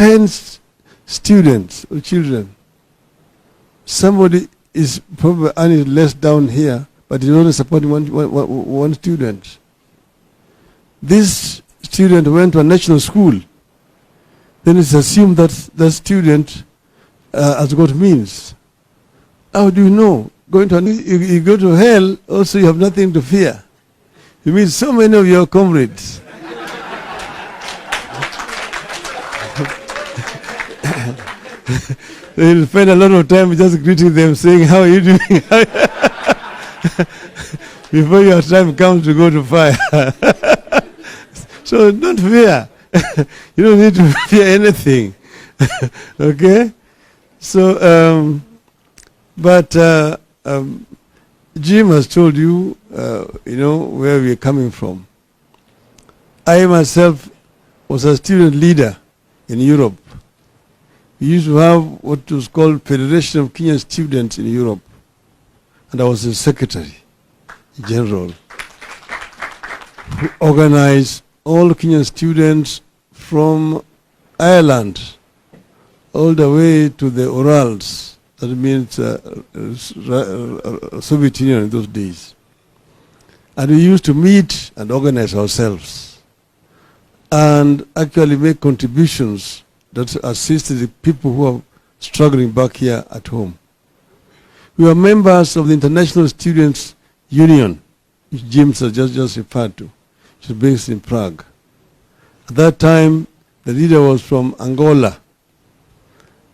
10 students or children, somebody is probably earning less down here, but is only supporting one student. This student went to a national school. Then it's assumed that the student has got means. How do you know? You go to hell, also you have nothing to fear. You meet so many of your comrades. You'll spend a lot of time just greeting them, saying, how are you doing? Before your time comes to go to fire. So don't fear. You don't need to fear anything. Okay? So, Jim has told you, where we are coming from. I myself was a student leader in Europe. We used to have what was called Federation of Kenyan Students in Europe. And I was the Secretary General who organized all Kenyan students from Ireland all the way to the Urals. That means Soviet Union in those days. And we used to meet and organize ourselves and actually make contributions that assisted the people who are struggling back here at home. We were members of the International Students Union, which James has just referred to, which is based in Prague. At that time, the leader was from Angola,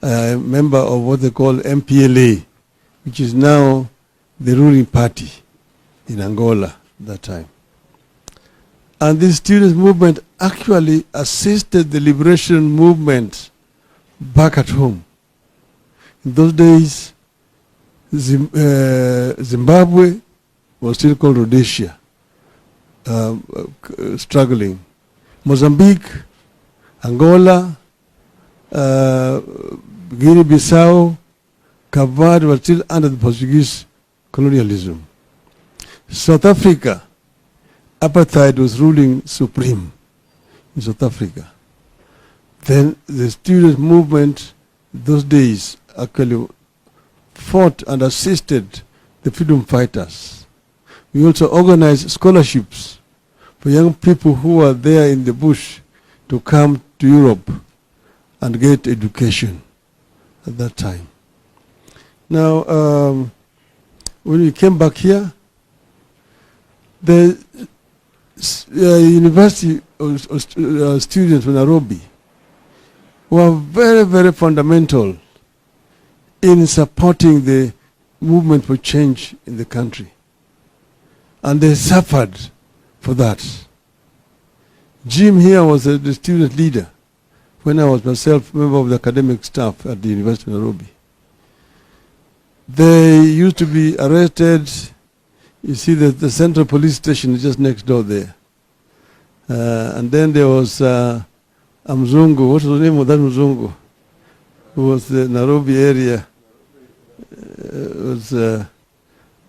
a member of what they call MPLA, which is now the ruling party in Angola at that time. And this students' movement actually assisted the liberation movement back at home. In those days, Zimbabwe was still called Rhodesia, struggling. Mozambique, Angola, Guinea-Bissau, Cape Verde were still under the Portuguese colonialism. South Africa, apartheid was ruling supreme in South Africa. Then the student movement those days actually fought and assisted the freedom fighters. We also organized scholarships for young people who were there in the bush to come to Europe and get education at that time. Now, when we came back here, the university students from Nairobi were very, very fundamental in supporting the movement for change in the country. And they suffered for that. Jim here was the student leader when I was myself member of the academic staff at the University of Nairobi. They used to be arrested. You see the central police station is just next door there. And then there was a Mzungu. What was the name of that Mzungu? Who was the Nairobi area.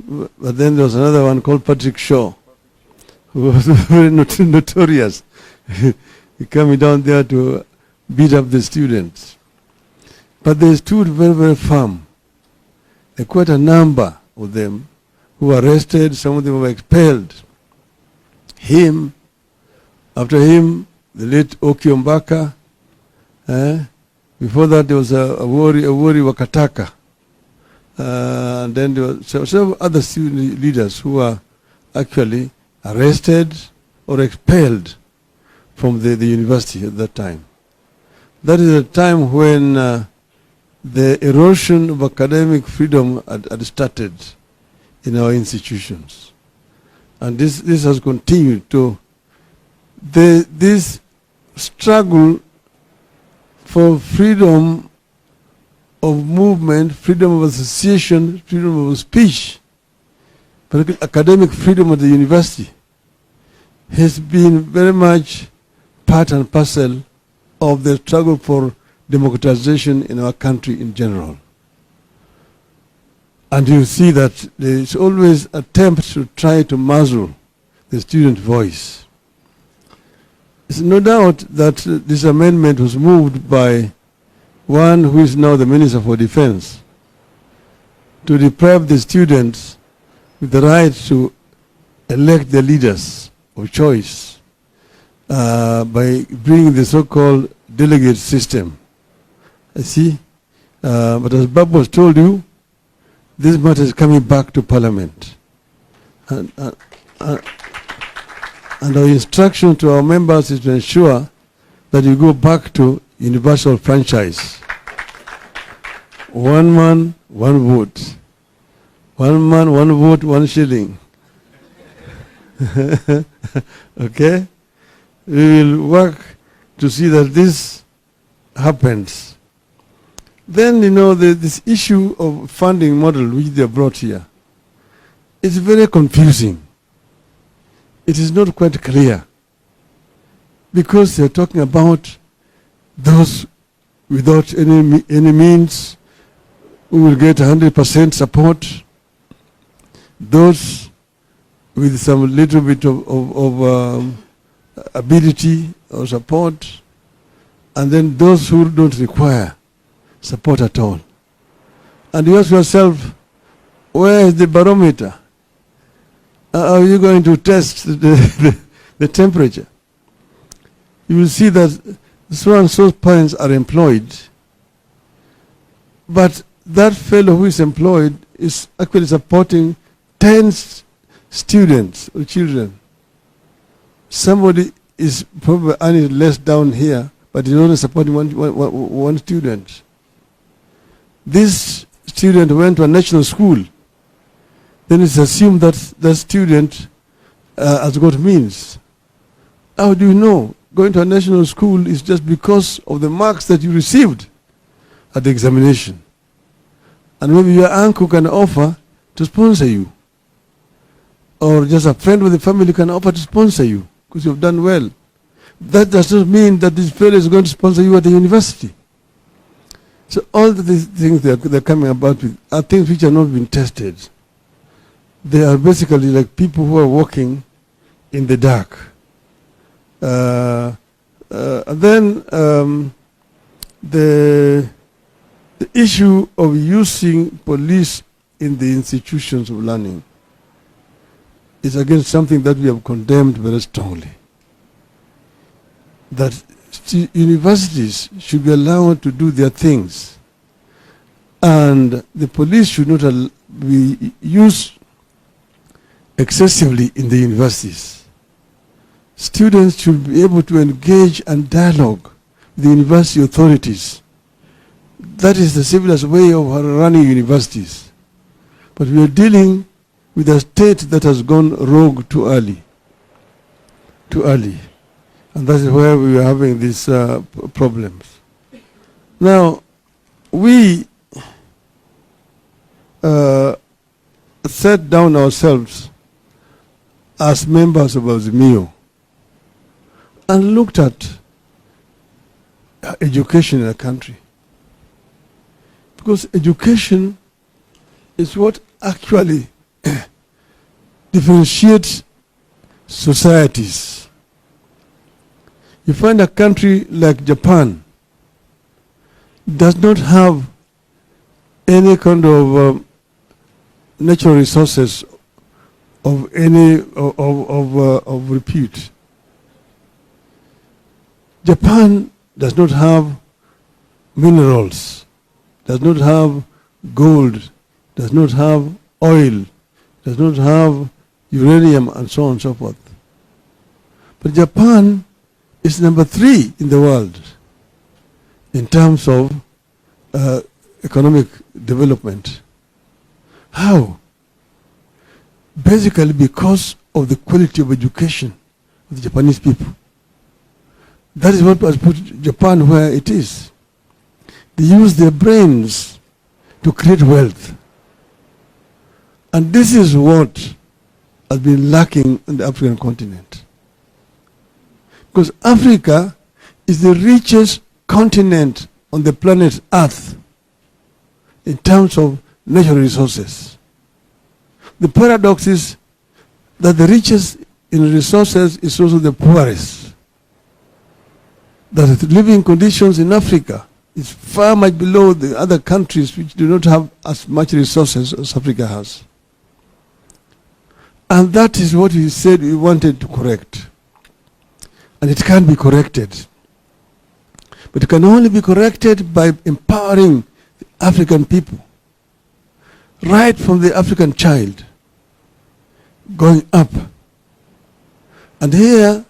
But then there was another one called Patrick Shaw, who was very notorious. He coming down there to beat up the students. But they stood very, very firm. There were quite a number of them who were arrested. Some of them were expelled. After him, the late Oki Ombaka. Before that, there was a Wori Wakataka. And then there were several other student leaders who were actually arrested or expelled from the university at that time. That is a time when the erosion of academic freedom had started in our institutions. And this has continued to this struggle for freedom of movement, freedom of association, freedom of speech, particularly academic freedom at the university, has been very much part and parcel of the struggle for democratization in our country in general. And you see that there is always attempt to try to muzzle the student voice. There's no doubt that this amendment was moved by one who is now the Minister for Defense to deprive the students with the right to elect their leaders of choice by bringing the so-called delegate system. I see. But as Bob has told you, this matter is coming back to Parliament. And our instruction to our members is to ensure that you go back to universal franchise. One man, one vote. One man, one vote, 1 shilling. Okay? We will work to see that this happens. Then, this issue of funding model which they brought here, it's very confusing. It is not quite clear because they're talking about those without any means who will get 100% support, those with some little bit of ability or support, and then those who don't require support at all. And you ask yourself, where is the barometer? Are you going to test the temperature? You will see that so and so parents are employed, but that fellow who is employed is actually supporting 10 students or children. Somebody is probably earning less down here, but he's only supporting one student. This student went to a national school. Then it's assumed that the student has got means. How do you know? Going to a national school is just because of the marks that you received at the examination. And maybe your uncle can offer to sponsor you. Or just a friend with the family can offer to sponsor you because you've done well. That does not mean that this fellow is going to sponsor you at the university. So all these things they're coming about with are things which have not been tested. They are basically like people who are walking in the dark. Then the issue of using police in the institutions of learning is again something that we have condemned very strongly. That universities should be allowed to do their things, and the police should not be used excessively in the universities. Students should be able to engage and dialogue with the university authorities. That is the civilized way of running universities. But we are dealing with a state that has gone rogue too early. Too early. And that is where we are having these problems. Now, we sat down ourselves as members of azimio and looked at education in a country. Because education is what actually differentiates societies. You find a country like Japan does not have any kind of natural resources of any of repute. Japan does not have minerals, does not have gold, does not have oil, does not have uranium, and so on and so forth. But Japan is number 3 in the world in terms of economic development. How? Basically because of the quality of education of the Japanese people. That is what has put Japan where it is. They use their brains to create wealth. And this is what has been lacking in the African continent. Because Africa is the richest continent on the planet Earth in terms of natural resources. The paradox is that the richest in resources is also the poorest. that the living conditions in Africa is far much below the other countries which do not have as much resources as Africa has. And that is what we said we wanted to correct. And it can be corrected. But it can only be corrected by empowering the African people, right from the African child, going up. And here,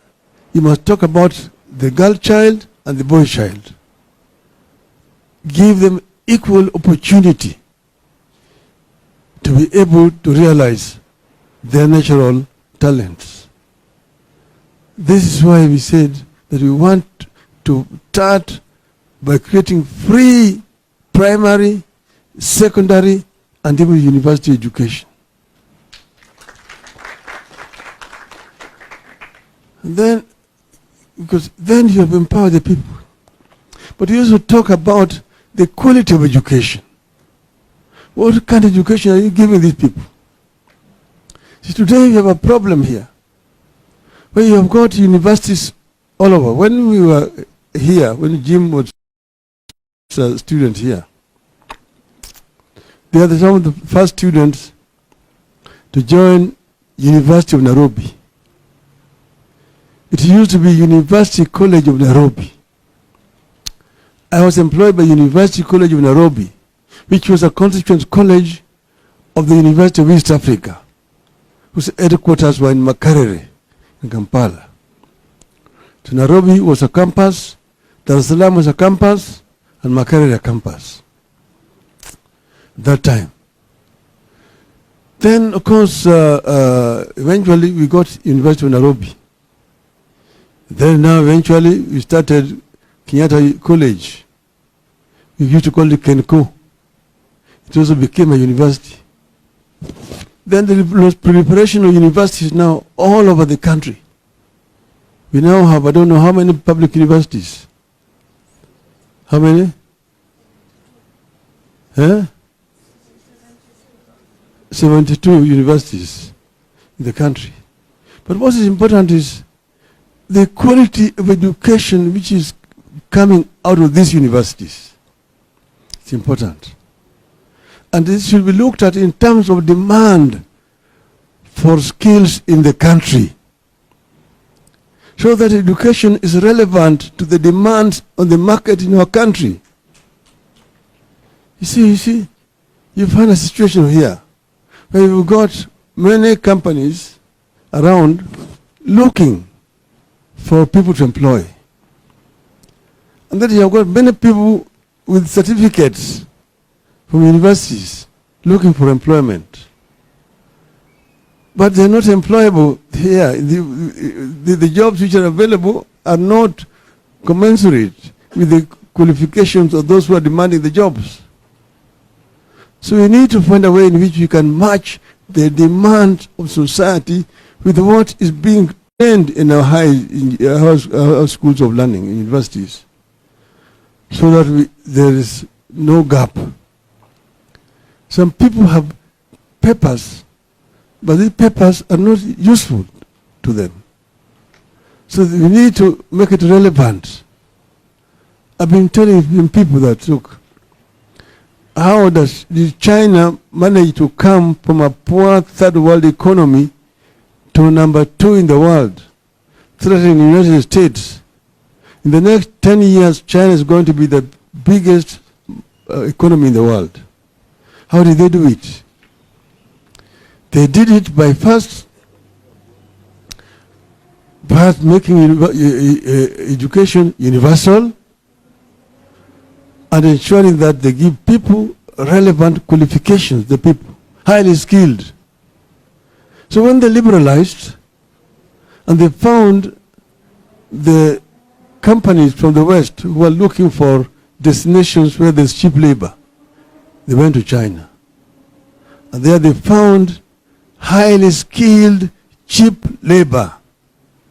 you must talk about the girl child and the boy child. Give them equal opportunity to be able to realize their natural talents. This is why we said that we want to start by creating free primary, secondary, and even university education. And then, because then you have empowered the people. But you also talk about the quality of education. What kind of education are you giving these people? See, today we have a problem here, where you have got universities all over. When we were here, when Jim was a student here, they are some of the first students to join University of Nairobi. It used to be University College of Nairobi. I was employed by University College of Nairobi, which was a constituent college of the University of East Africa, whose headquarters were in Makerere, in Kampala. So Nairobi was a campus, Dar es Salaam was a campus, and Makerere a campus at that time. Then, of course, eventually we got University of Nairobi. Then now eventually we started Kenyatta College. We used to call it Kenko. It also became a university. Then the proliferation of universities now all over the country. We now have, I don't know how many public universities. How many? 72 universities in the country. But what is important is the quality of education which is coming out of these universities. It's important. And this should be looked at in terms of demand for skills in the country, so that education is relevant to the demands on the market in our country. You see, you find a situation here where you've got many companies around looking for people to employ. And then you have got many people with certificates from universities looking for employment. But they're not employable here. The jobs which are available are not commensurate with the qualifications of those who are demanding the jobs. So we need to find a way in which we can match the demand of society with what is being trained in our schools of learning, in universities, so that there is no gap. Some people have papers, but these papers are not useful to them. So we need to make it relevant. I've been telling people that, look, how does China manage to come from a poor third world economy to number 2 in the world, threatening the United States? In the next 10 years, China is going to be the biggest economy in the world. How did they do it? They did it by first making education universal and ensuring that they give people relevant qualifications, the people, highly skilled. So when they liberalized and they found the companies from the West who were looking for destinations where there's cheap labor, they went to China. And there they found highly skilled, cheap labor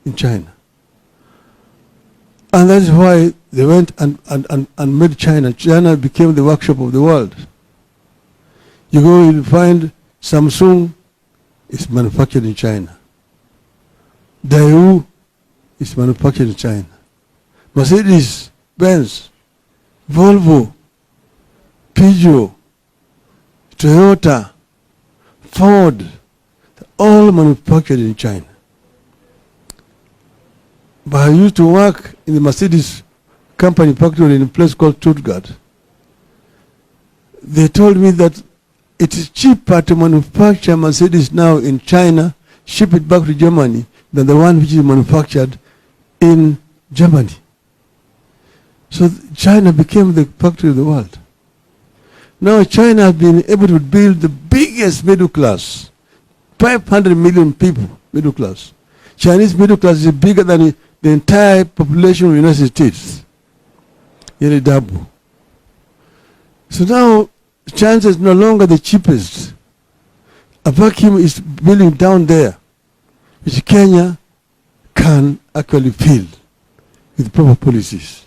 in China. And that is why they went and made China. China became the workshop of the world. You go, you'll find Samsung is manufactured in China. Daewoo is manufactured in China. Mercedes, Benz, Volvo, Peugeot, Toyota, Ford, all manufactured in China. But I used to work in the Mercedes company factory in a place called Stuttgart. They told me that it is cheaper to manufacture Mercedes now in China, ship it back to Germany, than the one which is manufactured in Germany. So China became the factory of the world. Now China has been able to build the biggest middle class, 500 million people, middle class. Chinese middle class is bigger than the entire population of the United States. Nearly double. So now China is no longer the cheapest. A vacuum is building down there, which Kenya can actually fill with proper policies.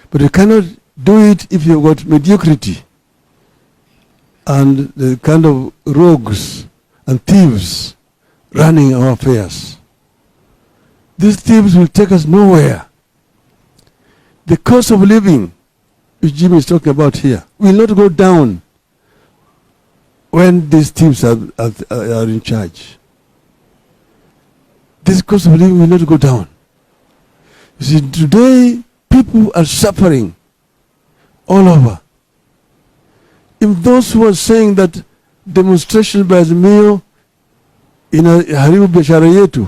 But you cannot do it if you've got mediocrity and the kind of rogues and thieves running our affairs. These thieves will take us nowhere. The cost of living, which Jim is talking about here, will not go down when these thieves are in charge. This cost of living will not go down. You see, today, people are suffering all over. If those who are saying that demonstration by azimio inaharibu biashara yetu,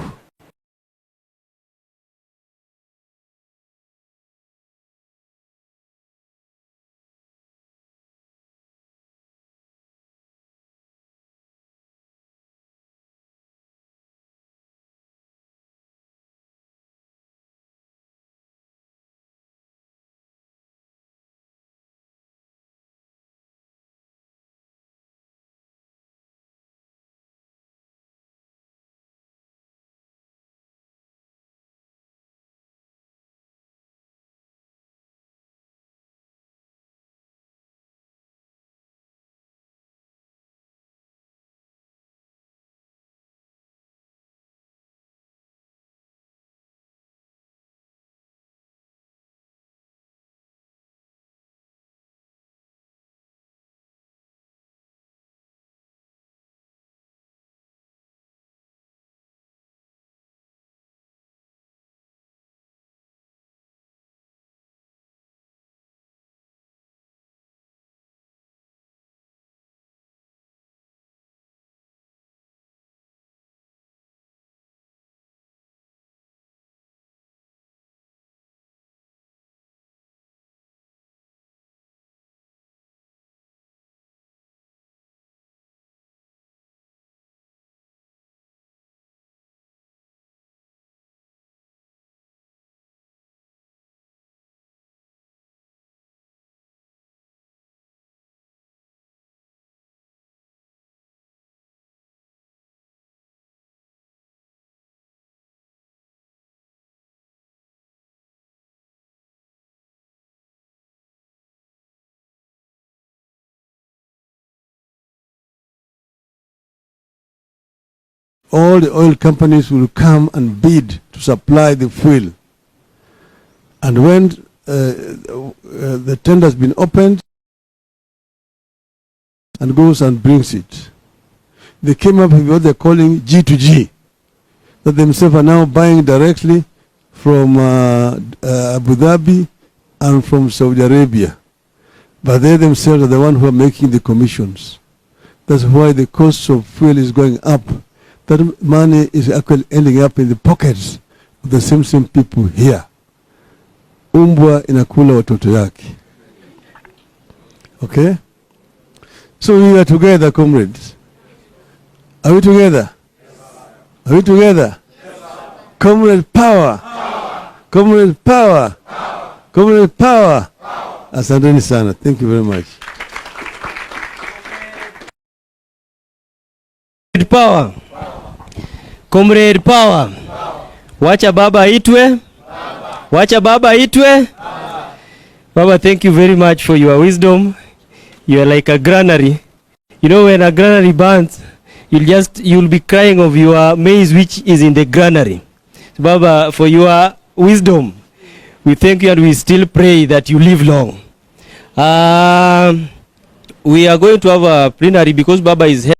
all the oil companies will come and bid to supply the fuel. And when the tender has been opened, and goes and brings it, they came up with what they're calling G2G, that themselves are now buying directly from Abu Dhabi and from Saudi Arabia. But they themselves are the ones who are making the commissions. That's why the cost of fuel is going up. That money is actually ending up in the pockets of the same people here. Umbwa inakula watoto yake. Okay? So we are together, comrades. Are we together? Are we together? Comrade power. Comrade power. Comrade power. Asanteni sana. Thank you very much. Power. Comrade power. Wacha baba itwe. Wacha baba itwe. Baba, thank you very much for your wisdom. You are like a granary. You know, when a granary burns, you'll be crying of your maize which is in the granary. So, Baba, for your wisdom, We thank you and we still pray that you live long. We are going to have a plenary because Baba is